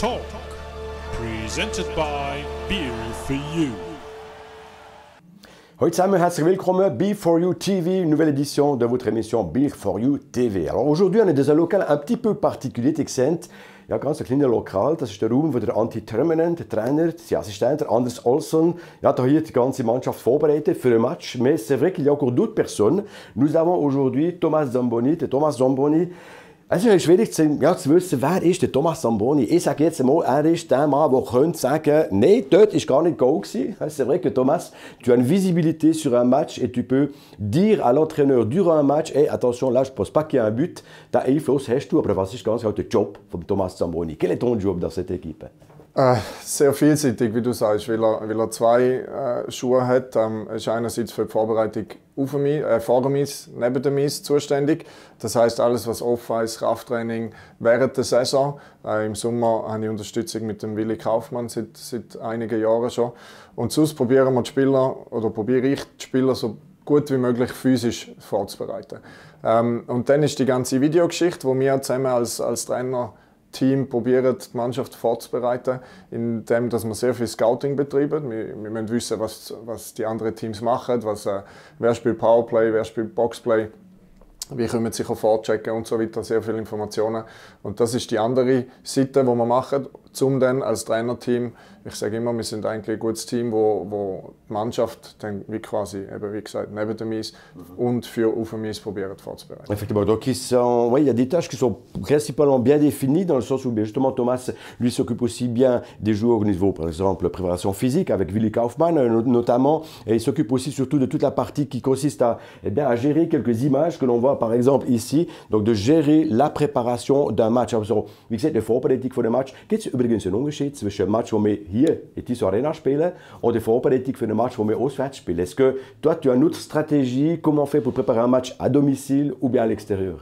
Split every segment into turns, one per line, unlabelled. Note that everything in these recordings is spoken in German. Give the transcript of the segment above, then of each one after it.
Talk, presented by Beer for You.
Heute zusammen, herzlich willkommen, Beer for You TV, une nouvelle édition de votre émission Beer for You TV. Alors aujourd'hui, on est dans un local un petit peu particulier, Texent. Ja, ganz ein kleiner Lokal. Das ist der Raum, wo der Anti-Terminant, der Trainer, der Assistent, Anders Olsson, ja, da hier die ganze Mannschaft vorbereitet für un match. Mais c'est vrai qu'il y a encore d'autres personnes. Nous avons aujourd'hui Thomas Zamboni. Der Thomas Zamboni, es ist schwierig zu wissen, wer ist der Thomas Zamboni. Ich sage jetzt mal, er ist der Mann, der könnte sagen, nein, dort war gar nicht Goal gewesen. C'est vrai que Thomas, tu as une visibilité sur un match et tu peux dire à l'entraîneur durant un match, hey, attention, là, je ne pense pas qu'il y a un but. Den Einfluss hast du, aber was ist ganz genau der Job von Thomas Zamboni? Quel est ton job dans cette équipe?
Sehr vielseitig, wie du sagst, weil er zwei Schuhe hat. Er ist einerseits für die Vorbereitung vor dem Eis, neben dem Eis zuständig. Das heisst, alles was Off-Eis, Krafttraining während der Saison. Im Sommer habe ich Unterstützung mit dem Willi Kaufmann seit einigen Jahren schon. Und sonst probiere ich die Spieler so gut wie möglich physisch vorzubereiten. Und dann ist die ganze Videogeschichte, wo wir zusammen als Trainerteam probieren, die Mannschaft vorzubereiten, indem dass wir sehr viel Scouting betreiben. Wir müssen wissen, was die anderen Teams machen, wer spielt Powerplay, wer spielt Boxplay, wie können sie sich vorchecken und so weiter, sehr viele Informationen. Und das ist die andere Seite, die wir machen, um dann als Trainerteam, ich sage immer, wir sind eigentlich ein gutes Team, wo die Mannschaft dann wie gesagt, neben dem Eis und auf dem Eis probiert vorzubereiten.
Effectivement, donc il y a des tâches qui sont principalement bien définies dans le sens où justement Thomas lui s'occupe aussi bien des joueurs au niveau, par exemple, préparation physique avec Willi Kaufmann notamment, et il s'occupe aussi surtout de toute la partie qui consiste à gérer quelques images que l'on voit par exemple ici, donc de gérer la préparation d'un match. Also, wie gesagt, die Vorbereitung für den Match. Gibt es übrigens einen Unterschied zwischen einem Match, wo wir hier in dieser Arena spielen und der Vorbereitung für ein Match, wo wir auswärts spielen? Est-ce que toi, tu as une autre stratégie? Comment on fait pour préparer un match à domicile ou bien à l'extérieur?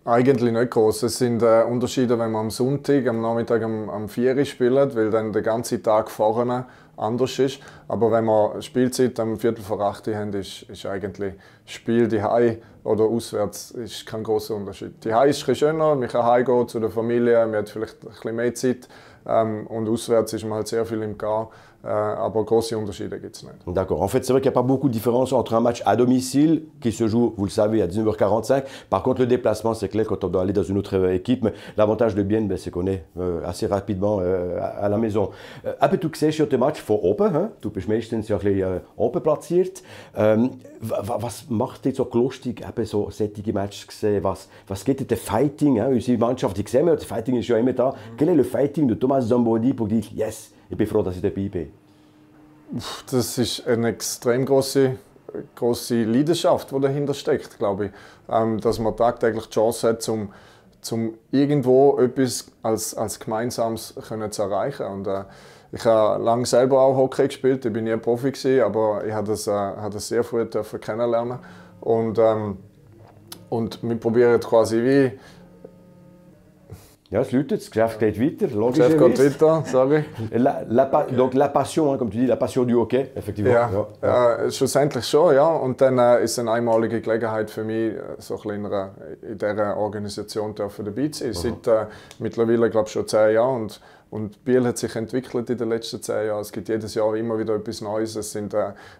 Eigentlich nicht groß. Es sind Unterschiede, wenn man am Sonntag, am Nachmittag am 4 Uhr spielt, weil dann der ganze Tag vorne anders ist. Aber wenn wir Spielzeit am 7:45 Uhr haben, ist eigentlich Spiel daheim oder auswärts ist kein großer Unterschied. Daheim ist es ein bisschen schöner, man kann heimgehen zu der Familie, man hat vielleicht ein bisschen mehr Zeit. Und auswärts ist man halt sehr viel im Gar. Aber große Unterschiede gibt es nicht.
D'accord. En fait, c'est vrai qu'il n'y a pas beaucoup de différence entre un match à domicile qui se joue, vous le savez, à 19h45. Par contre, le déplacement, c'est clair quand on doit aller dans une autre équipe. Mais l'avantage de Bienne, c'est qu'on est assez rapidement à la maison. Aber du siehst ja den Match von oben. Hein? Du bist meistens ja ein bisschen oben platziert. Was macht dich so lustig, eben so solche Matches gesehen? Was geht dir Fighting? Hein? Unsere Mannschaft, die sehen wir, das Fighting ist ja immer da. Quel est le Fighting de Thomas Zamboni pour dire yes? Ich bin froh, dass ich dabei bin.
Das ist eine extrem große Leidenschaft, die dahinter steckt, glaube ich. Dass man tagtäglich die Chance hat, um irgendwo etwas als Gemeinsames zu erreichen. Und, ich habe lange selber auch Hockey gespielt, ich bin nie Profi gewesen, aber ich habe das sehr früh kennenlernen. Und wir probieren quasi wie.
Ja, es läutet, das Geschäft geht weiter,
logischerweise. Das Geschäft geht weiter, sage ich.
Donc la passion, comme tu dis, la passion du Hockey, effectivement.
Ja, schlussendlich schon, ja. Und dann ist es eine einmalige Gelegenheit für mich, so ein bisschen in dieser Organisation dabei zu sein. Seit mittlerweile, glaube ich, schon 10 Jahren. Und Biel hat sich entwickelt in den letzten 10 Jahren. Es gibt jedes Jahr immer wieder etwas Neues. Es sind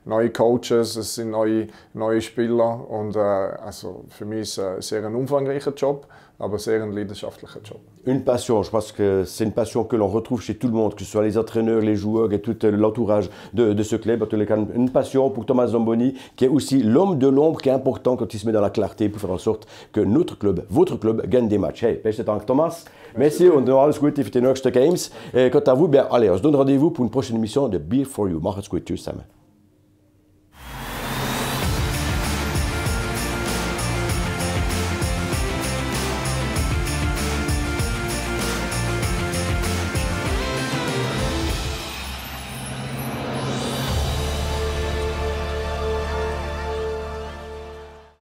neue Coaches, es sind neue Spieler. Und also für mich ist es sehr ein umfangreicher Job, aber sehr ein leidenschaftlicher Job.
Une passion, je pense que c'est une passion que l'on retrouve chez tout le monde, que ce soit les entraîneurs, les joueurs et tout l'entourage de ce club. En tous les cas, une passion pour Thomas Zamboni, qui est aussi l'homme de l'ombre, qui est important quand il se met dans la clarté pour faire en sorte que notre club, votre club, gagne des matchs. Hey, besten Dank Thomas, merci und noch alles Gute für die nächsten Games. Quant à vous, bien, allez, on se donne rendez-vous pour une prochaine émission de Beer for You. Macht's gut, tschüss zusammen.